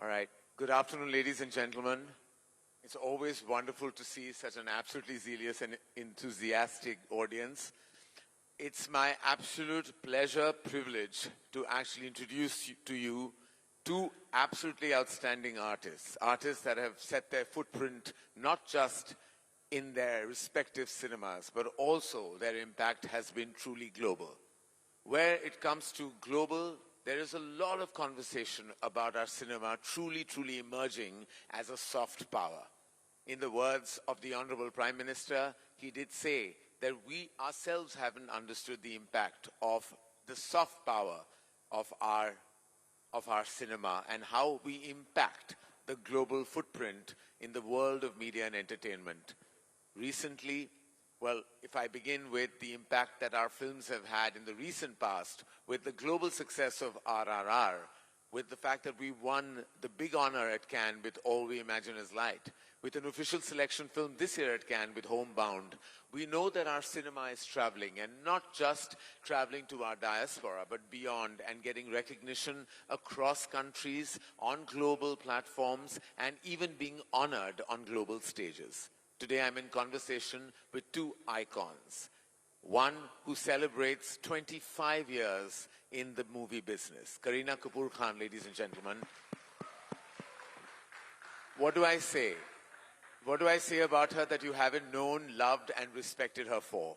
All right. Good afternoon, ladies and gentlemen. It's always wonderful to see such an absolutely zealous and enthusiastic audience. It's my absolute pleasure, privilege to actually introduce to you two absolutely outstanding artists. Artists that have set their footprint not just in their respective cinemas, but also their impact has been truly global. Where it comes to global, there is a lot of conversation about our cinema truly emerging as a soft power. In the words of the Honorable Prime Minister, he did say that we ourselves haven't understood the impact of the soft power of our cinema and how we impact the global footprint in the world of media and entertainment. Recently, well, if I begin with the impact that our films have had in the recent past, with the global success of RRR, with the fact that we won the big honor at Cannes with All We Imagine Is Light, with an official selection film this year at Cannes with Homebound, we know that our cinema is traveling, and not just traveling to our diaspora, but beyond, and getting recognition across countries, on global platforms, and even being honored on global stages. Today I'm in conversation with two icons. One who celebrates 25 years in the movie business, Kareena Kapoor Khan, ladies and gentlemen. What do I say? What do I say about her that you haven't known, loved, and respected her for?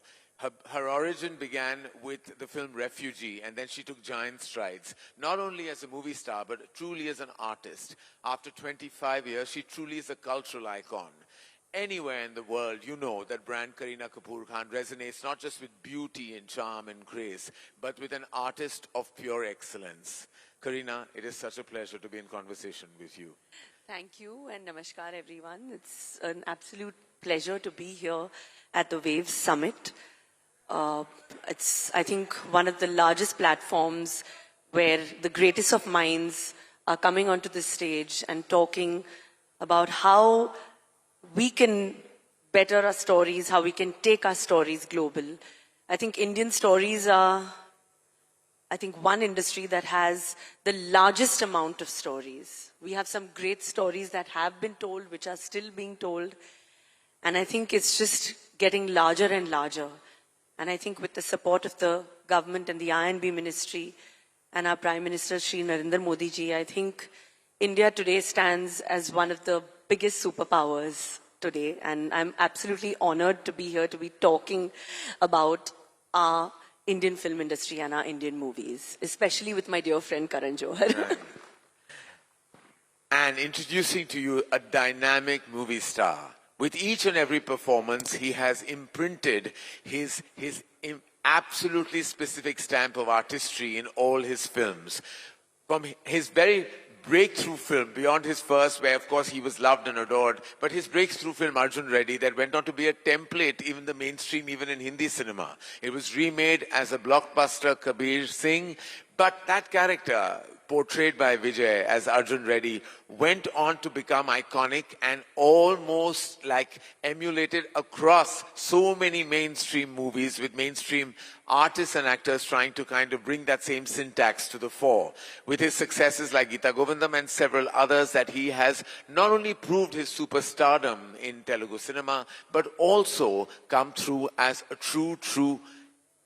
Her origin began with the film Refugee, and then she took giant strides, not only as a movie star, but truly as an artist. After 25 years, she truly is a cultural icon. Anywhere in the world, you know that brand Kareena Kapoor Khan resonates not just with beauty and charm and grace, but with an artist of pure excellence. Kareena, it is such a pleasure to be in conversation with you. Thank you and namaskar everyone. It's an absolute pleasure to be here at the Waves Summit. It's, I think, one of the largest platforms where the greatest of minds are coming onto the stage and talking about how we can better our stories, how we can take our stories global. I think Indian stories are, one industry that has the largest amount of stories. We have some great stories that have been told, which are still being told. And I think it's just getting larger and larger. And I think with the support of the government and the I&B ministry and our Prime Minister, Shri Narendra Modi ji, I think India today stands as one of the biggest superpowers today, and I'm absolutely honored to be here to be talking about our Indian film industry and our Indian movies, especially with my dear friend Karan Johar. Right. And introducing to you a dynamic movie star. With each and every performance, he has imprinted his absolutely specific stamp of artistry in all his films. From his very breakthrough film, beyond his first, where of course he was loved and adored, but his breakthrough film Arjun Reddy, that went on to be a template, even the mainstream, even in Hindi cinema. It was remade as a blockbuster, Kabir Singh, but that character, portrayed by Vijay as Arjun Reddy, went on to become iconic and almost like emulated across so many mainstream movies, with mainstream artists and actors trying to kind of bring that same syntax to the fore. With his successes like Geeta Govindam and several others, that he has not only proved his superstardom in Telugu cinema, but also come through as a true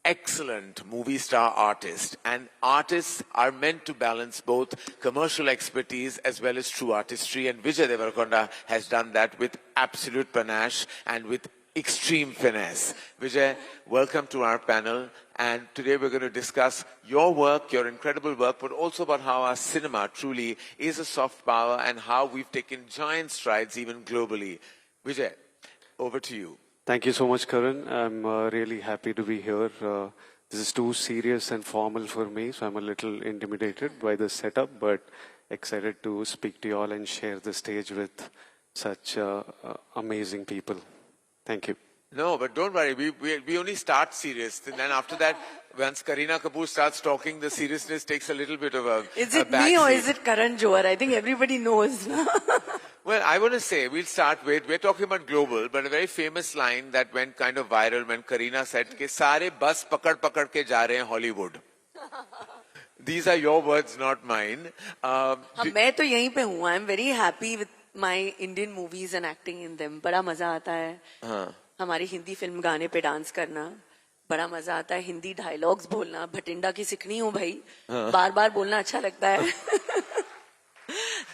excellent movie star artist. And artists are meant to balance both commercial expertise as well as true artistry, and Vijay Deverakonda has done that with absolute panache and with extreme finesse. Vijay, welcome to our panel, and today we're going to discuss your work, your incredible work, but also about how our cinema truly is a soft power and how we've taken giant strides even globally. Vijay, over to you. Thank you so much, Karan. I'm really happy to be here. This is too serious and formal for me, so I'm a little intimidated by the setup, but excited to speak to you all and share the stage with such amazing people. Thank you. No, but don't worry. We only start serious. And then after that, once Kareena Kapoor starts talking, the seriousness takes a little bit of a Is it back me or seat. is it Karan Johar? I think everybody knows. Well, I want to say, we'll start with, we're talking about global, but a very famous line that went kind of viral when Kareena said, "Ke sare bus pakad pakad ke ja rahe hain Hollywood." These are your words, not mine. मैं तो यहीं पे हूँ. I'm very happy with my Indian movies and acting in them. बड़ा मजा आता है. हमारी हिंदी फिल्म गाने पे डांस करना बड़ा मजा आता है. हिंदी डायलॉग्स बोलना भटिंडा की सिखनी हूँ भाई. बार बार बोलना अच्छा लगता है.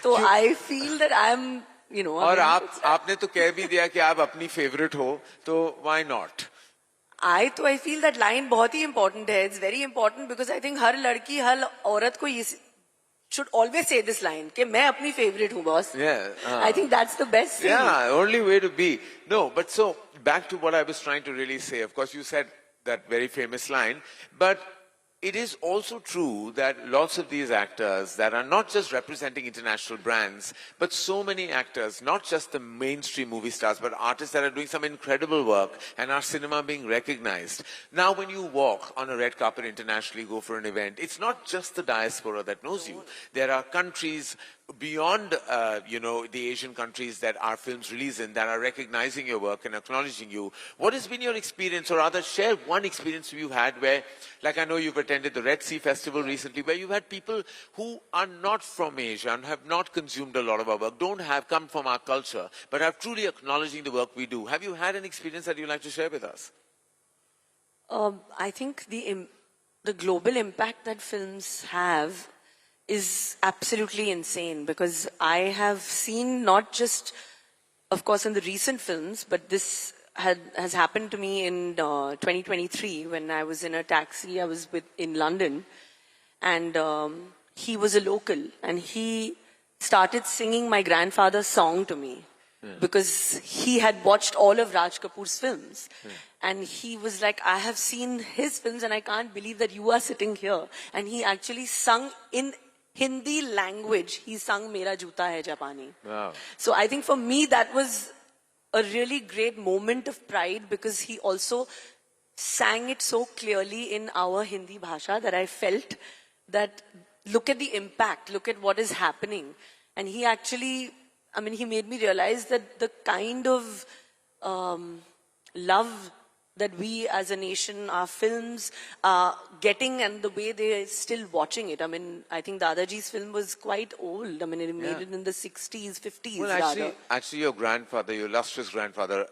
तो I feel that I'm, you know. और आपने तो कह भी दिया कि आप अपनी फेवरेट हो, तो why not? I feel that line बहुत ही important है. It's very important because I think हर लड़की हर औरत को ये should always say this line कि मैं अपनी favorite हूँ boss. Yeah. I think that's the best thing. Yeah, only way to be. No, but so back to what I was trying to really say. Of course, you said that very famous line, but it is also true that lots of these actors that are not just representing international brands, but so many actors, not just the mainstream movie stars, but artists that are doing some incredible work and our cinema being recognized. Now, when you walk on a red carpet internationally, go for an event, it's not just the diaspora that knows you. There are countries beyond, the Asian countries that our films release in that are recognizing your work and acknowledging you. What has been your experience, or rather share one experience you've had where, like I know you've attended the Red Sea Festival recently, where you've had people who are not from Asia and have not consumed a lot of our work, don't have come from our culture, but are truly acknowledging the work we do. Have you had an experience that you'd like to share with us? I think the global impact that films have is absolutely insane because I have seen not just, of course, in the recent films, but this has happened to me in 2023 when I was in a taxi. I was in London, and he was a local, and he started singing my grandfather's song to me because he had watched all of Raj Kapoor's films. And he was like, I have seen his films and I can't believe that you are sitting here. And he actually sung in Hindi language. He sung Mera Joota Hai Japani. Wow. So I think for me that was a really great moment of pride because he also sang it so clearly in our Hindi bhasha that I felt that look at the impact, look at what is happening. And he actually, he made me realize that the kind of love that we as a nation, our films are getting and the way they're still watching it. I think Dadaji's film was quite old. He made it in the 60s, 50s Well, actually your grandfather, your illustrious grandfather,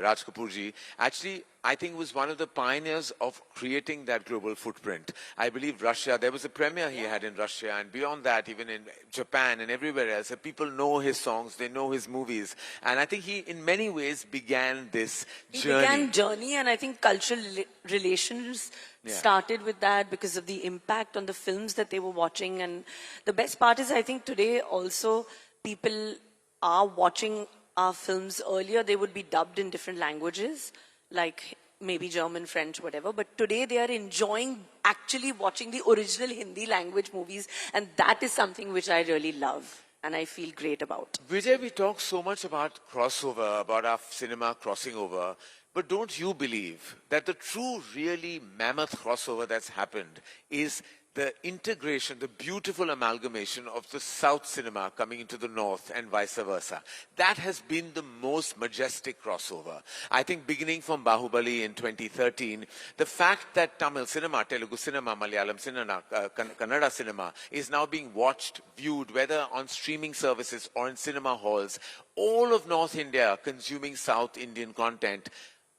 Raj Kapoor ji, actually I think was one of the pioneers of creating that global footprint. I believe Russia, there was a premiere he had in Russia, and beyond that, even in Japan and everywhere else, people know his songs, they know his movies. And I think he, in many ways, began this journey. He began journey, and I think cultural relations started with that because of the impact on the films that they were watching. And the best part is, I think today also people are watching our films. Earlier, they would be dubbed in different languages, like maybe German, French, whatever. But today they are enjoying actually watching the original Hindi language movies. And that is something which I really love and I feel great about. Vijay, we talk so much about crossover, about our cinema crossing over. But don't you believe that the true, really mammoth crossover that's happened is the integration, the beautiful amalgamation of the South cinema coming into the North and vice versa. That has been the most majestic crossover. I think beginning from Bahubali in 2013, the fact that Tamil cinema, Telugu cinema, Malayalam cinema, Kannada cinema is now being watched, viewed, whether on streaming services or in cinema halls, all of North India consuming South Indian content,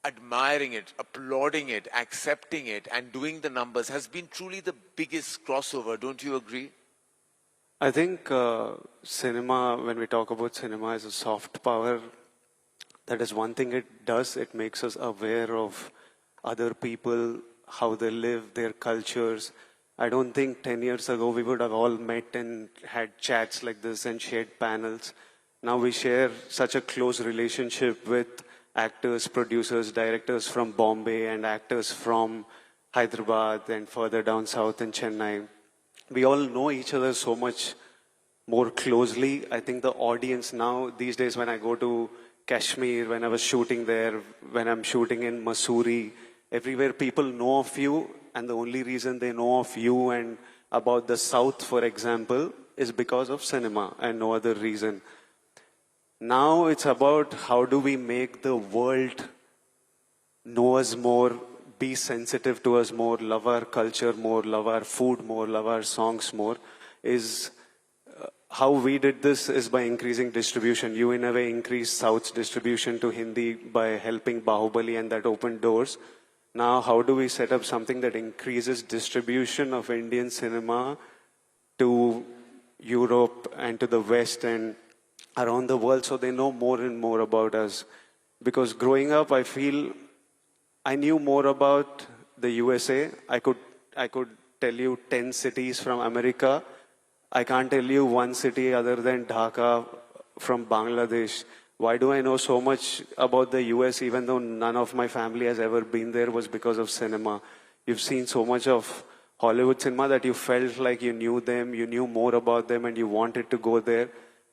admiring it, applauding it, accepting it, and doing the numbers has been truly the biggest crossover. Don't you agree? I think cinema, when we talk about cinema, is a soft power. That is one thing it does. It makes us aware of other people, how they live, their cultures. I don't think 10 years ago we would have all met and had chats like this and shared panels. Now we share such a close relationship with actors, producers, directors from Bombay and actors from Hyderabad and further down south in Chennai. We all know each other so much more closely. I think the audience now, these days when I go to Kashmir, when I was shooting there, when I'm shooting in Mussoorie, everywhere people know of you, and the only reason they know of you and about the South, for example, is because of cinema and no other reason. Now it's about how do we make the world know us more, be sensitive to us more, love our culture more, love our food more, love our songs more. Is how we did this is by increasing distribution. You in a way increased South's distribution to Hindi by helping Bahubali, and that opened doors. Now how do we set up something that increases distribution of Indian cinema to Europe and to the West and around the world, so they know more and more about us? Because growing up, I feel I knew more about the USA. I could tell you 10 cities from America. I can't tell you one city other than Dhaka from Bangladesh. Why do I know so much about the US even though none of my family has ever been there? Was because of cinema. You've seen so much of Hollywood cinema that you felt like you knew them, you knew more about them, and you wanted to go there.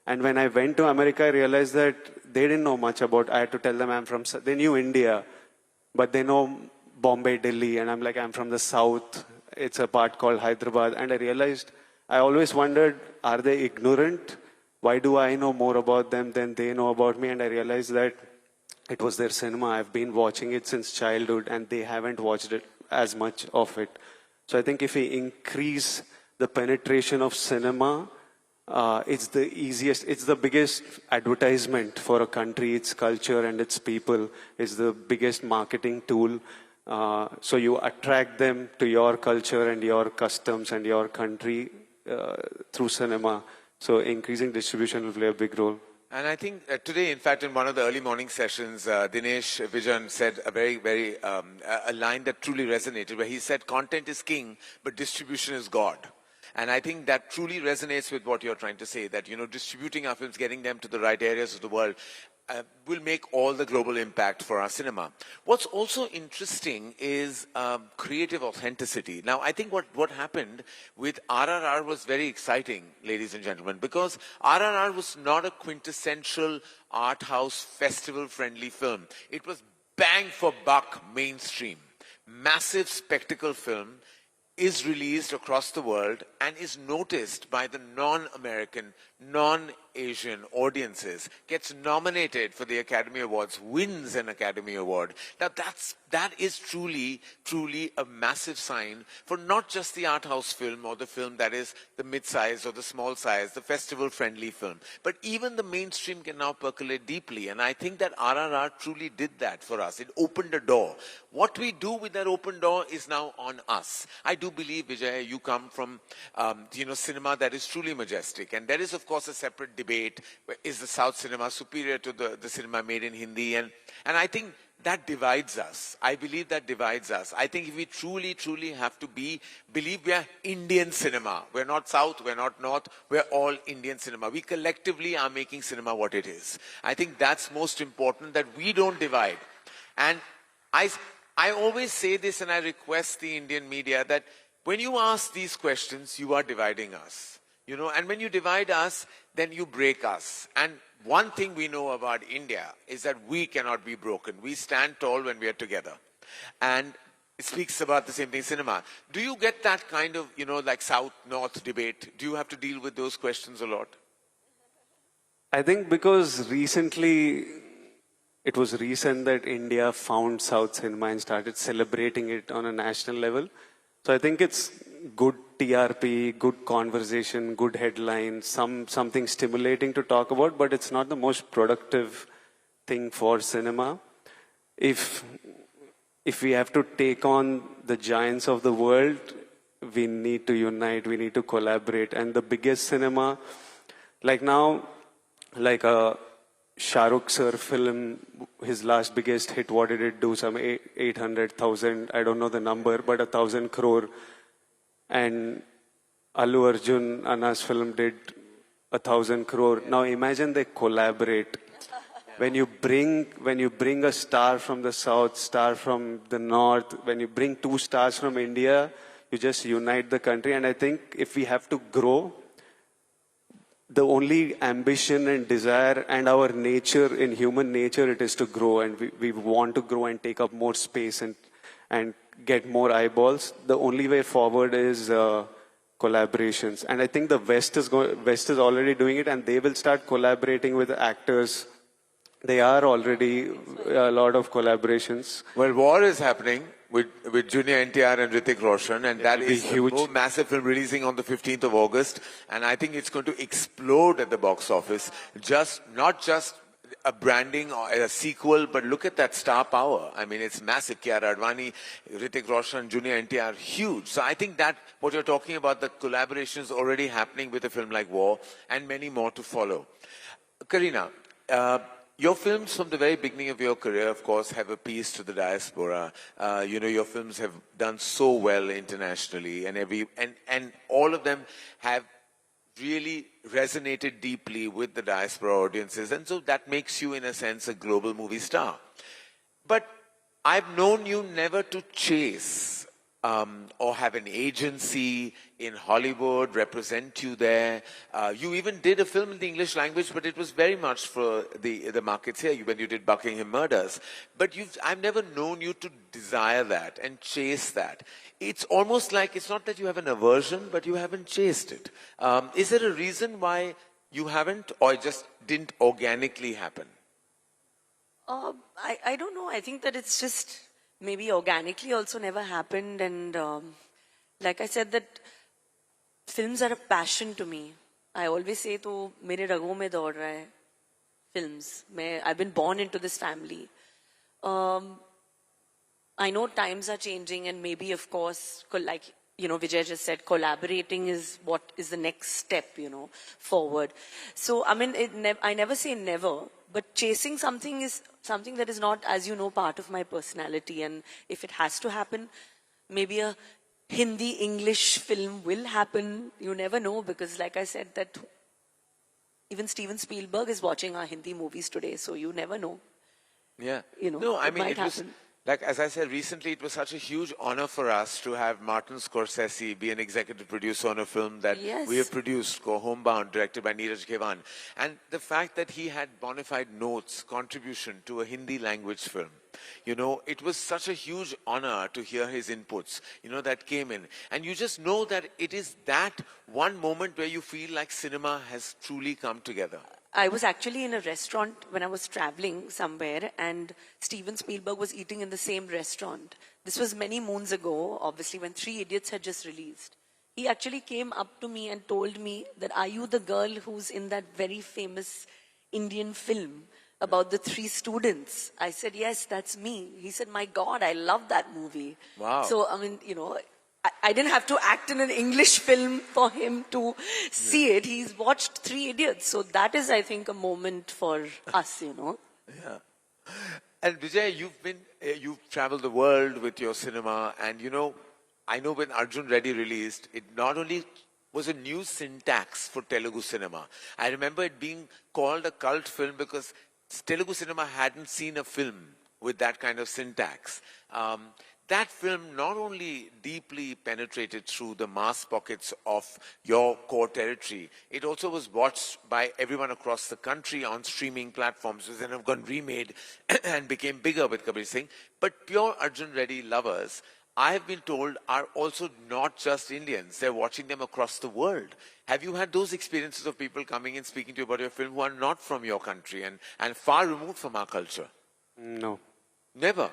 And when I went to America, I realized that they didn't know much about, I had to tell them they knew India, but they know Bombay, Delhi, and I'm like, I'm from the South. It's a part called Hyderabad. And I realized, I always wondered, are they ignorant? Why do I know more about them than they know about me? And I realized that it was their cinema. I've been watching it since childhood, and they haven't watched it as much of it. So I think if we increase the penetration of cinema, it's the easiest, it's the biggest advertisement for a country, its culture and its people. It's the biggest marketing tool. So you attract them to your culture and your customs and your country through cinema. So increasing distribution will play a big role. And I think today, in fact, in one of the early morning sessions, Dinesh Vijan said a very a line that truly resonated, where he said, content is king, but distribution is God. And I think that truly resonates with what you're trying to say, that, you know, distributing our films, getting them to the right areas of the world, will make all the global impact for our cinema. What's also interesting is creative authenticity. Now, I think what happened with RRR was very exciting, ladies and gentlemen, because RRR was not a quintessential art house festival-friendly film. It was bang for buck mainstream. Massive spectacle film is released across the world and is noticed by the non-American, non-Asian audiences, gets nominated for the Academy Awards, wins an Academy Award. Now that is truly a massive sign for not just the art house film or the film that is the mid-size or the small size, the festival-friendly film, but even the mainstream can now percolate deeply. And I think that RRR truly did that for us. It opened a door. What we do with that open door is now on us. I do believe, Vijay, you come from cinema that is truly majestic, and there is of course a separate debate: is the South cinema superior to the cinema made in Hindi? And I think that divides us. I believe that divides us. I think if we truly have to believe we are Indian cinema. We're not South, we're not North, we're all Indian cinema. We collectively are making cinema what it is. I think that's most important, that we don't divide. And I always say this, and I request the Indian media, that when you ask these questions, you are dividing us. You know, and when you divide us, then you break us. And one thing we know about India is that we cannot be broken. We stand tall when we are together. And it speaks about the same thing, cinema. Do you get that kind of, like South-North debate? Do you have to deal with those questions a lot? I think because it was recent that India found South cinema and started celebrating it on a national level. So I think it's good TRP, good conversation, good headlines, something stimulating to talk about, but it's not the most productive thing for cinema. If we have to take on the giants of the world, we need to unite, we need to collaborate. And the biggest cinema, like now, like a Shah Rukh sir film, his last biggest hit, what did it do? Some 800,000, I don't know the number, but 1,000 crore. And Allu Arjun, Anna's film, did 1,000 crore. Now imagine they collaborate. When you bring a star from the South, star from the North, when you bring two stars from India, you just unite the country. And I think if we have to grow, the only ambition and desire and our nature, in human nature, it is to grow, and we want to grow and take up more space and get more eyeballs. The only way forward is collaborations. And I think the West is already doing it, and they will start collaborating with actors. They are already a lot of collaborations. Well, war is happening with Junior NTR and Hrithik Roshan, and that will be is huge. a massive film releasing on the 15th of August, and I think it's going to explode at the box office. Not just a branding or a sequel, but look at that star power. I mean, it's massive. Kiara Advani, Hrithik Roshan, Junior NTR, huge. So I think that what you're talking about, the collaboration is already happening with a film like War, and many more to follow. Kareena, your films from the very beginning of your career, of course, have appeased to the diaspora. Your films have done so well internationally, and all of them have really resonated deeply with the diaspora audiences. And so that makes you, in a sense, a global movie star. But I've known you never to chase or have an agency in Hollywood represent you there. You even did a film in the English language, but it was very much for the markets here when you did Buckingham Murders. But I've never known you to desire that and chase that. It's almost like it's not that you have an aversion, but you haven't chased it. Is there a reason why you haven't, or it just didn't organically happen? I don't know. I think that it's just maybe organically also never happened. And like I said, that films are a passion to me. I always say, to mere ragon mein daud raha hai, films. I've been born into this family. I know times are changing, and maybe, of course, like, Vijay just said, collaborating is what is the next step, forward. So, I mean, I never say never, but chasing something is something that is not, as you know, part of my personality. And if it has to happen, maybe a Hindi-English film will happen. You never know, because like I said, that even Steven Spielberg is watching our Hindi movies today, so you never know. Yeah. No, I mean, it was, like, as I said recently, it was such a huge honor for us to have Martin Scorsese be an executive producer on a film that we have produced, called Homebound, directed by Neeraj Khewan. And the fact that he had bona fide notes, contribution to a Hindi language film, it was such a huge honor to hear his inputs, that came in. And you just know that it is that one moment where you feel like cinema has truly come together. I was actually in a restaurant when I was traveling somewhere, and Steven Spielberg was eating in the same restaurant. This was many moons ago, obviously, when Three Idiots had just released. He actually came up to me and told me that, are you the girl who's in that very famous Indian film about the three students? I said, yes, that's me. He said, my God, I love that movie. Wow. So, I mean, I didn't have to act in an English film for him to see it. He's watched Three Idiots. So that is, I think, a moment for us, Yeah. And Vijay, you've traveled the world with your cinema. And, I know when Arjun Reddy released, it not only was a new syntax for Telugu cinema. I remember it being called a cult film because Telugu cinema hadn't seen a film with that kind of syntax. That film not only deeply penetrated through the mass pockets of your core territory, it also was watched by everyone across the country on streaming platforms, which then have gone remade and became bigger with Kabir Singh. But pure Arjun Reddy lovers, I have been told, are also not just Indians. They're watching them across the world. Have you had those experiences of people coming and speaking to you about your film who are not from your country and far removed from our culture? No. Never?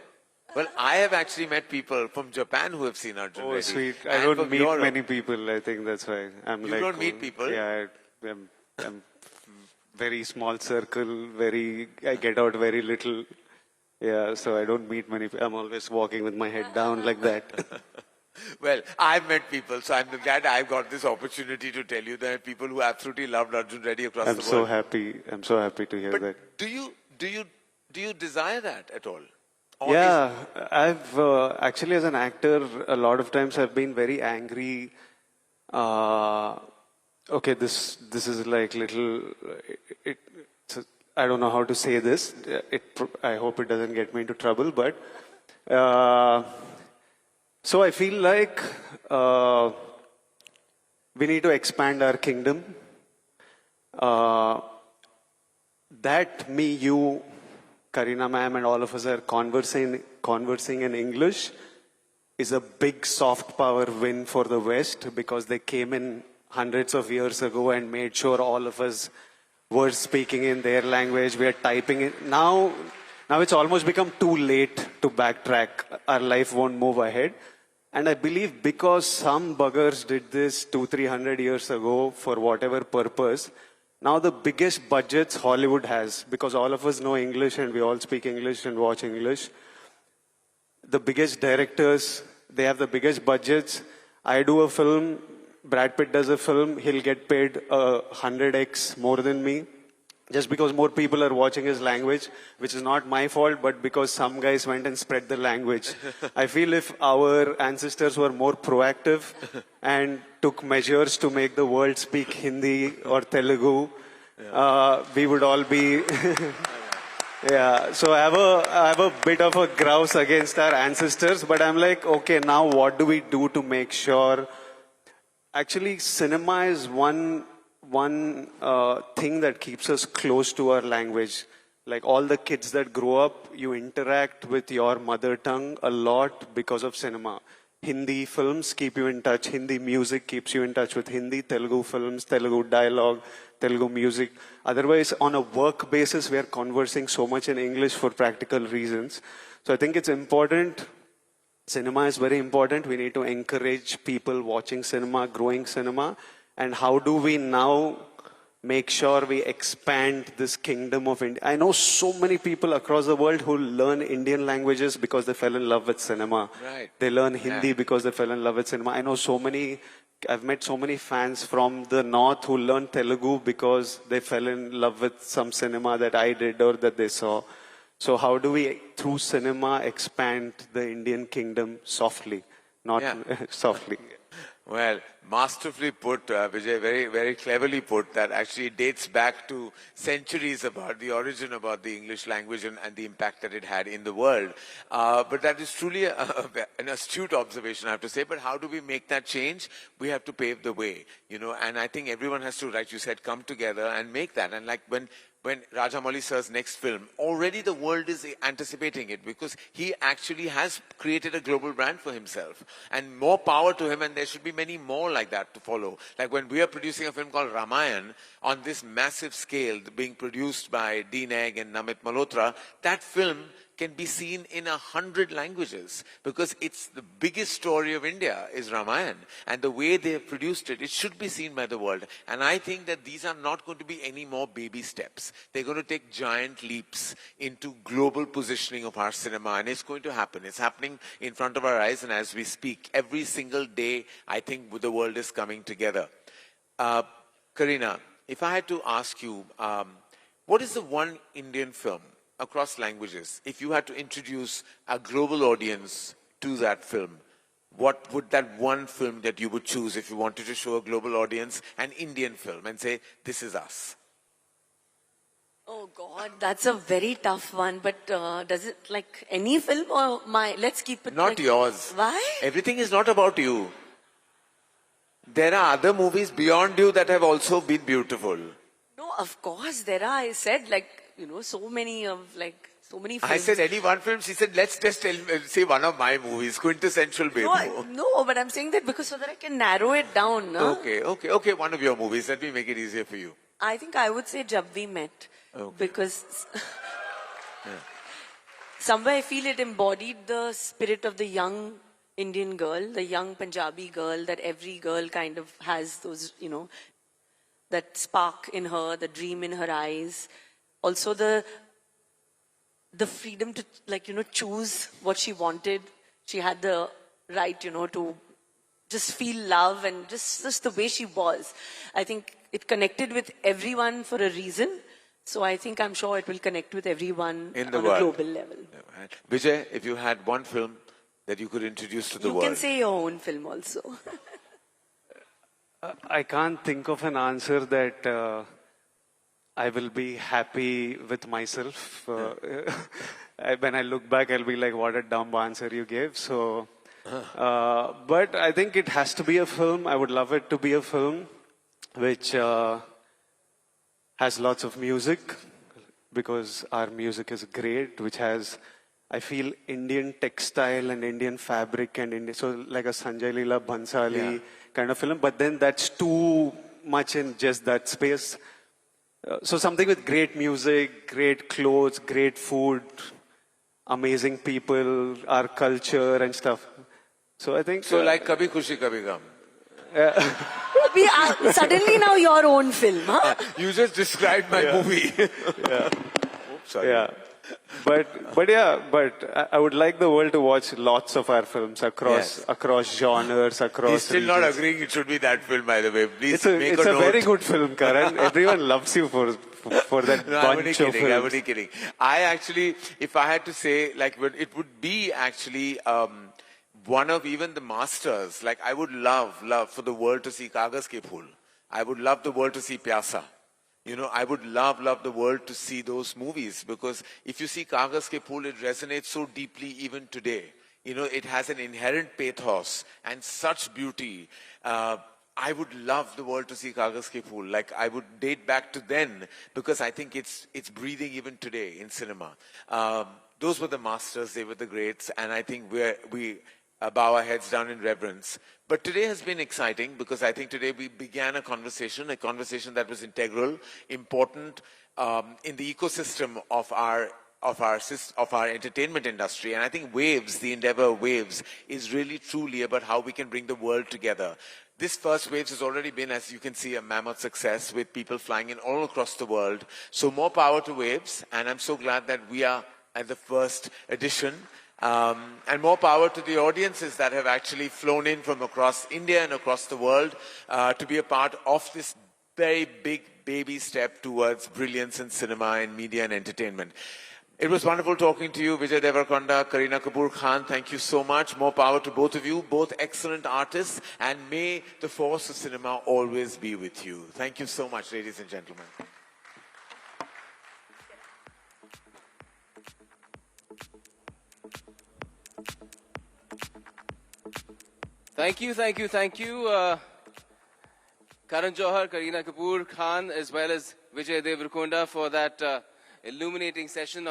Well, I have actually met people from Japan who have seen Arjun Reddy. Oh, sweet. I don't meet many people. I think that's why. You don't meet people? Yeah, I'm very small circle, I get out very little. Yeah, so I don't meet many people. I'm always walking with my head down like that. Well, I've met people, so I'm glad I've got this opportunity to tell you there are people who absolutely loved Arjun Reddy across the world. I'm so happy to hear that. Do you desire that at all? Yeah, I've actually, as an actor, a lot of times I've been very angry. Okay, this is like little. I don't know how to say this. I hope it doesn't get me into trouble. But so I feel like we need to expand our kingdom, Uh, that me, you, Karina ma'am, and all of us are conversing in English is a big soft power win for the West, because they came in hundreds of years ago and made sure all of us were speaking in their language. We are typing it. Now it's almost become too late to backtrack. Our life won't move ahead. And I believe because some buggers did this 200-300 years ago for whatever purpose, now the biggest budgets Hollywood has, because all of us know English and we all speak English and watch English. The biggest directors, they have the biggest budgets. I do a film, Brad Pitt does a film, he'll get paid 100x more than me, just because more people are watching his language, which is not my fault, but because some guys went and spread the language. I feel if our ancestors were more proactive and took measures to make the world speak Hindi or Telugu, we would all be... Yeah, so I have a bit of a grouse against our ancestors, but I'm like, okay, now what do we do to make sure? Actually, cinema is one thing that keeps us close to our language. Like all the kids that grow up, you interact with your mother tongue a lot because of cinema. Hindi films keep you in touch. Hindi music keeps you in touch with Hindi, Telugu films, Telugu dialogue, Telugu music. Otherwise, on a work basis, we are conversing so much in English for practical reasons. So I think it's important. Cinema is very important. We need to encourage people watching cinema, growing cinema. And how do we now make sure we expand this kingdom of India? I know so many people across the world who learn Indian languages because they fell in love with cinema. Right. They learn Hindi because they fell in love with cinema. I know I've met so many fans from the north who learned Telugu because they fell in love with some cinema that I did or that they saw. So how do we, through cinema, expand the Indian kingdom softly, not softly? Well, masterfully put, Vijay, very, very cleverly put, that actually dates back to centuries about the origin about the English language and the impact that it had in the world. But that is truly an astute observation, I have to say. But how do we make that change? We have to pave the way, and I think everyone has to, like you said, come together and make that. And like when Rajamouli sir's next film, already the world is anticipating it because he actually has created a global brand for himself. And more power to him, and there should be many more like that to follow. Like when we are producing a film called Ramayan on this massive scale, being produced by Dean Egg and Namit Malhotra, that film can be seen in 100 languages because it's the biggest story of India is Ramayan. And the way they have produced it, it should be seen by the world. And I think that these are not going to be any more baby steps. They're going to take giant leaps into global positioning of our cinema. And it's going to happen. It's happening in front of our eyes. And as we speak, every single day, I think the world is coming together. Karina, if I had to ask you, what is the one Indian film across languages, if you had to introduce a global audience to that film, what would that one film that you would choose if you wanted to show a global audience an Indian film and say, this is us? Oh God, that's a very tough one. But does it like any film or let's keep it... Not yours. Why? Everything is not about you. There are other movies beyond you that have also been beautiful. No, of course there are. I said so many films. I said any one film. She said, let's just say one of my movies, quintessential baby. No, but I'm saying that because so that I can narrow it down. No? Okay. One of your movies. Let me make it easier for you. I think I would say Jab We Met. Okay. Because somewhere I feel it embodied the spirit of the young Indian girl, the young Punjabi girl, that every girl kind of has those, that spark in her, the dream in her eyes. Also the freedom to choose what she wanted. She had the right, to just feel love and just the way she was. I think it connected with everyone for a reason. So I'm sure it will connect with everyone in the on world. A global level. Vijay, if you had one film that you could introduce to the world. You can say your own film also. I can't think of an answer that I will be happy with myself. When I look back, I'll be like, what a dumb answer you gave. So, but I think it has to be a film. I would love it to be a film which has lots of music, because our music is great, which has, I feel, Indian textile and Indian fabric and Indian, so like a Sanjay Leela Bhansali kind of film, but then that's too much in just that space. So something with great music, great clothes, great food, amazing people, our culture and stuff. So I think... So like Kabhi Khushi Kabhi Gum. We are, suddenly now your own film, huh? You just described my movie. Yeah. Oops, sorry. Yeah. But I would like the world to watch lots of our films across genres, across He's still not regions. agreeing it should be that film, by the way. Please It's a note. very good film, Karan. Everyone loves you for that No, I'm only bunch of kidding. I'm films. only kidding. I actually, if I had to say, like, it would be actually one of even the masters. Like, I would love for the world to see Kaagaz Ke Phool. I would love the world to see Pyasa. You know, I would love the world to see those movies, because if you see Kaagaz Ke Phool, it resonates so deeply even today. You know, it has an inherent pathos and such beauty. I would love the world to see Kaagaz Ke Phool. Like, I would date back to then, because I think it's breathing even today in cinema. Those were the masters, they were the greats, and I think we bow our heads down in reverence. But today has been exciting, because I think today we began a conversation that was integral, important in the ecosystem of our entertainment industry. And I think Waves, the endeavor of Waves, is really truly about how we can bring the world together. This first Waves has already been, as you can see, a mammoth success, with people flying in all across the world. So more power to Waves, and I'm so glad that we are at the first edition. And more power to the audiences that have actually flown in from across India and across the world to be a part of this very big baby step towards brilliance in cinema and media and entertainment. It was wonderful talking to you, Vijay Deverakonda, Kareena Kapoor Khan. Thank you so much. More power to both of you, both excellent artists, and may the force of cinema always be with you. Thank you so much, ladies and gentlemen. Thank you. Karan Johar, Kareena Kapoor Khan, as well as Vijay Deverakonda for that illuminating session.